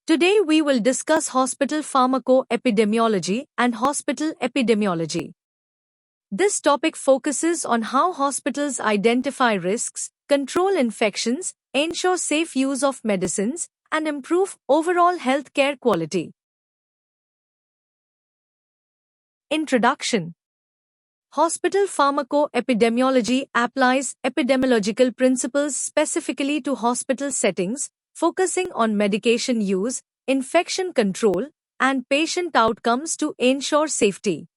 Today we will discuss hospital pharmacoepidemiology and hospital epidemiology. This topic focuses on how hospitals identify risks, control infections, ensure safe use of medicines, and improve overall healthcare quality. Introduction. Hospital pharmacoepidemiology applies epidemiological principles specifically to hospital settings, focusing on medication use, infection control, and patient outcomes to ensure safety.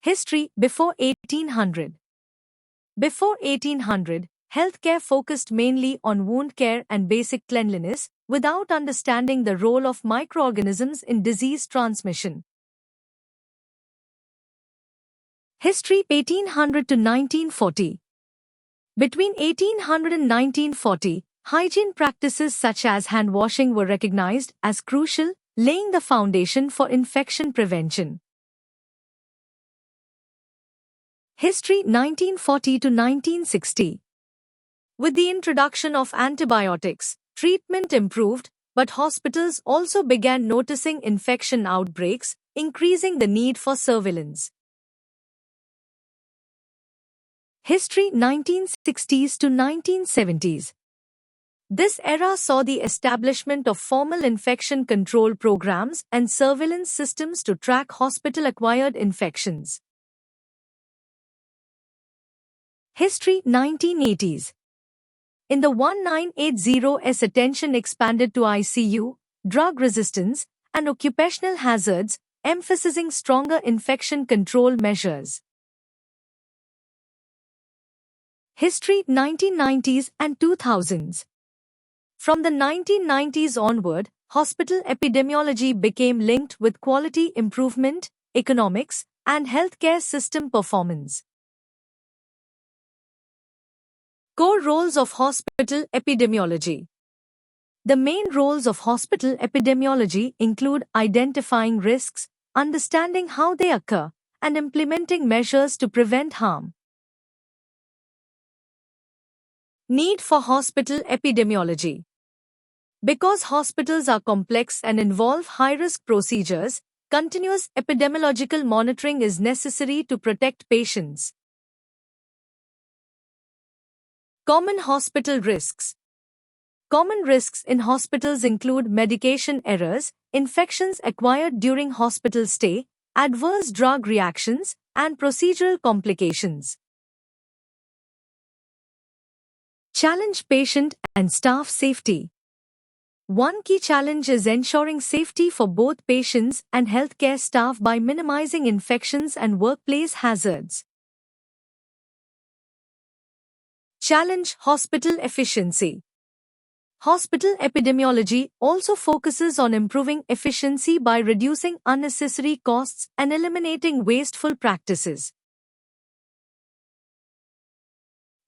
History before 1800. Before 1800, healthcare focused mainly on wound care and basic cleanliness, without understanding the role of microorganisms in disease transmission. History 1800 to 1940. Between 1800 and 1940, hygiene practices such as hand washing were recognized as crucial, laying the foundation for infection prevention. History 1940 to 1960. With the introduction of antibiotics, treatment improved, but hospitals also began noticing infection outbreaks, increasing the need for surveillance. History 1960s to 1970s. This era saw the establishment of formal infection control programs and surveillance systems to track hospital-acquired infections. History 1980s. In the 1980s, attention expanded to ICU, drug resistance, and occupational hazards, emphasizing stronger infection control measures. History 1990s and 2000s. From the 1990s onward, hospital epidemiology became linked with quality improvement, economics, and healthcare system performance. Core roles of hospital epidemiology. The main roles of hospital epidemiology include identifying risks, understanding how they occur, and implementing measures to prevent harm. Need for hospital epidemiology. Because hospitals are complex and involve high-risk procedures, continuous epidemiological monitoring is necessary to protect patients. Common hospital risks. Common risks in hospitals include medication errors, infections acquired during hospital stay, adverse drug reactions, and procedural complications. Challenge patient and staff safety. One key challenge is ensuring safety for both patients and healthcare staff by minimizing infections and workplace hazards. Challenge hospital efficiency. Hospital epidemiology also focuses on improving efficiency by reducing unnecessary costs and eliminating wasteful practices.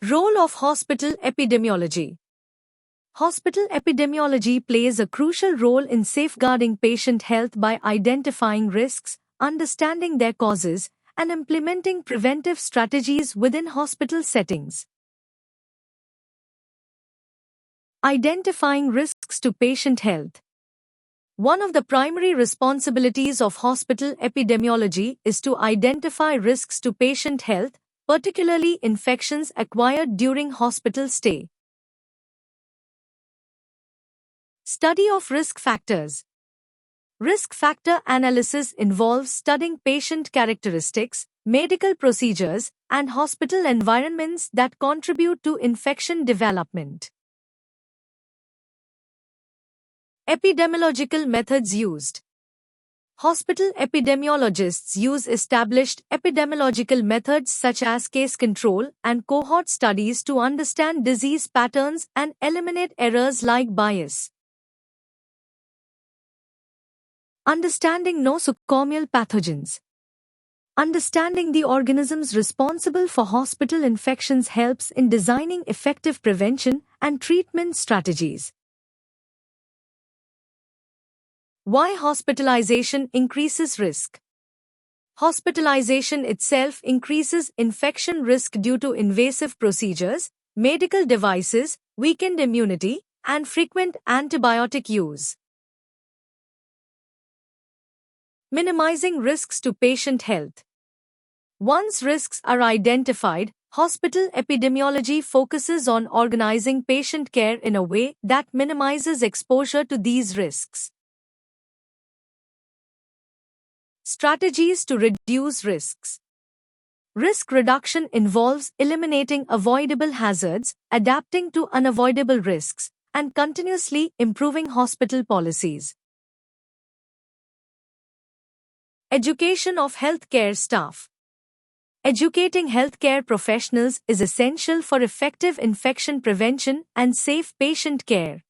Role of hospital epidemiology. Hospital epidemiology plays a crucial role in safeguarding patient health by identifying risks, understanding their causes, and implementing preventive strategies within hospital settings. Identifying risks to patient health. One of the primary responsibilities of hospital epidemiology is to identify risks to patient health, particularly infections acquired during hospital stay. Study of risk factors. Risk factor analysis involves studying patient characteristics, medical procedures, and hospital environments that contribute to infection development. Epidemiological methods used. Hospital epidemiologists use established epidemiological methods such as case control and cohort studies to understand disease patterns and eliminate errors like bias. Understanding nosocomial pathogens. Understanding the organisms responsible for hospital infections helps in designing effective prevention and treatment strategies. Why hospitalization increases risk? Hospitalization itself increases infection risk due to invasive procedures, medical devices, weakened immunity, and frequent antibiotic use. Minimizing risks to patient health. Once risks are identified, hospital epidemiology focuses on organizing patient care in a way that minimizes exposure to these risks. Strategies to reduce risks. Risk reduction involves eliminating avoidable hazards, adapting to unavoidable risks, and continuously improving hospital policies. Education of healthcare staff. Educating healthcare professionals is essential for effective infection prevention and safe patient care.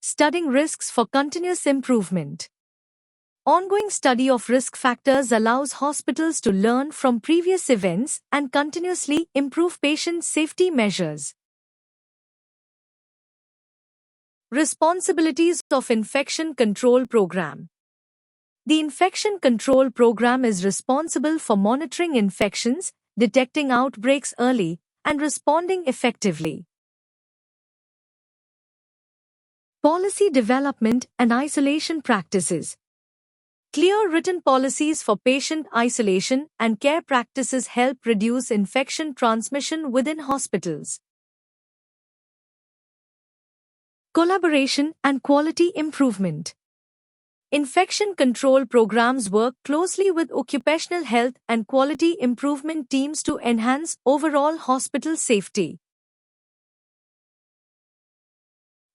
Studying risks for continuous improvement. Ongoing study of risk factors allows hospitals to learn from previous events and continuously improve patient safety measures. Responsibilities of Infection Control Program. The Infection Control Program is responsible for monitoring infections, detecting outbreaks early, and responding effectively. Policy development and isolation practices. Clear written policies for patient isolation and care practices help reduce infection transmission within hospitals. Collaboration and quality improvement. Infection control programs work closely with occupational health and quality improvement teams to enhance overall hospital safety.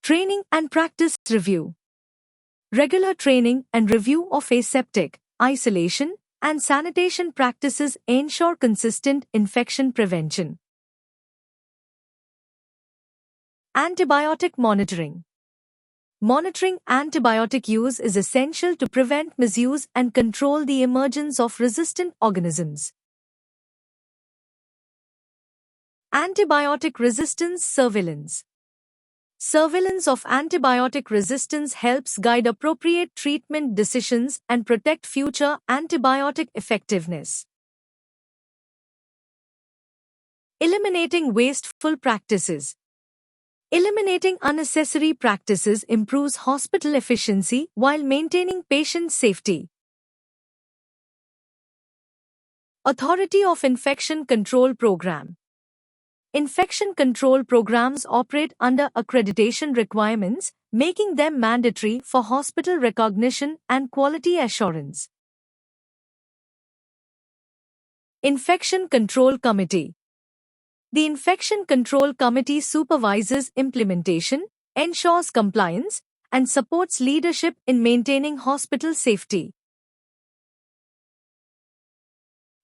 Training and practice review. Regular training and review of aseptic, isolation, and sanitation practices ensure consistent infection prevention. Antibiotic monitoring. Monitoring antibiotic use is essential to prevent misuse and control the emergence of resistant organisms. Antibiotic resistance surveillance. Surveillance of antibiotic resistance helps guide appropriate treatment decisions and protect future antibiotic effectiveness. Eliminating wasteful practices. Eliminating unnecessary practices improves hospital efficiency while maintaining patient safety. Authority of Infection Control Program. Infection control programs operate under accreditation requirements, making them mandatory for hospital recognition and quality assurance. Infection Control Committee. The Infection Control Committee supervises implementation, ensures compliance, and supports leadership in maintaining hospital safety.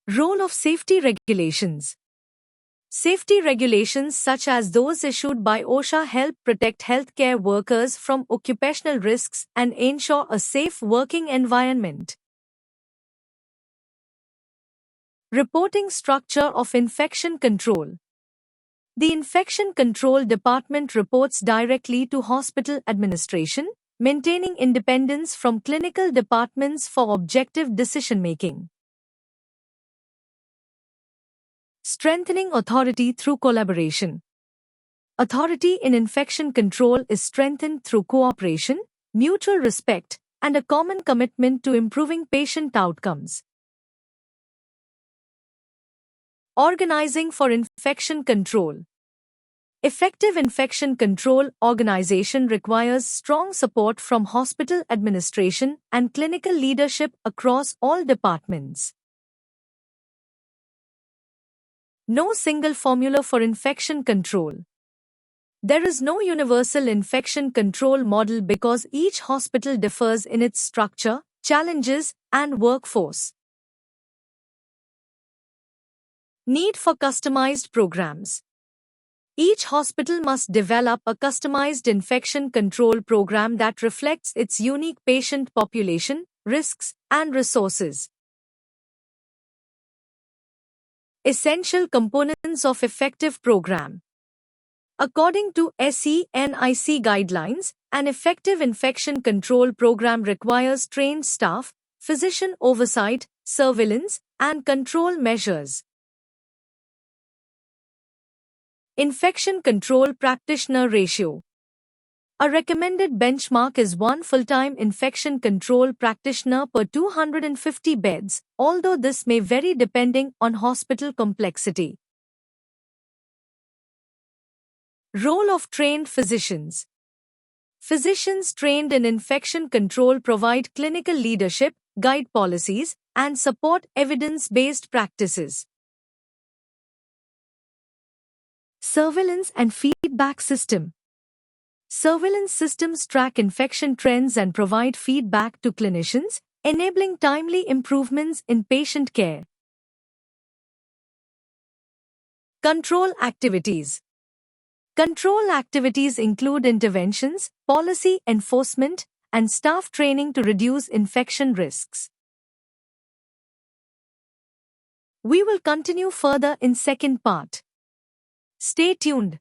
Role of safety regulations. Safety regulations such as those issued by OSHA help protect healthcare workers from occupational risks and ensure a safe working environment. Reporting structure of infection control. The Infection Control Department reports directly to hospital administration, maintaining independence from clinical departments for objective decision-making. Strengthening authority through collaboration. Authority in infection control is strengthened through cooperation, mutual respect, and a common commitment to improving patient outcomes. Organizing for infection control. Effective infection control organization requires strong support from hospital administration and clinical leadership across all departments. No single formula for infection control. There is no universal infection control model because each hospital differs in its structure, challenges, and workforce. Need for customized programs. Each hospital must develop a customized infection control program that reflects its unique patient population, risks, and resources. Essential components of effective program. According to SENIC guidelines, an effective infection control program requires trained staff, physician oversight, surveillance, and control measures. Infection control practitioner ratio. A recommended benchmark is one full-time infection control practitioner per 250 beds, although this may vary depending on hospital complexity. Role of trained physicians. Physicians trained in infection control provide clinical leadership, guide policies, and support evidence-based practices. Surveillance and feedback system. Surveillance systems track infection trends and provide feedback to clinicians, enabling timely improvements in patient care. Control activities. Control activities include interventions, policy enforcement, and staff training to reduce infection risks. We will continue further in second part. Stay tuned.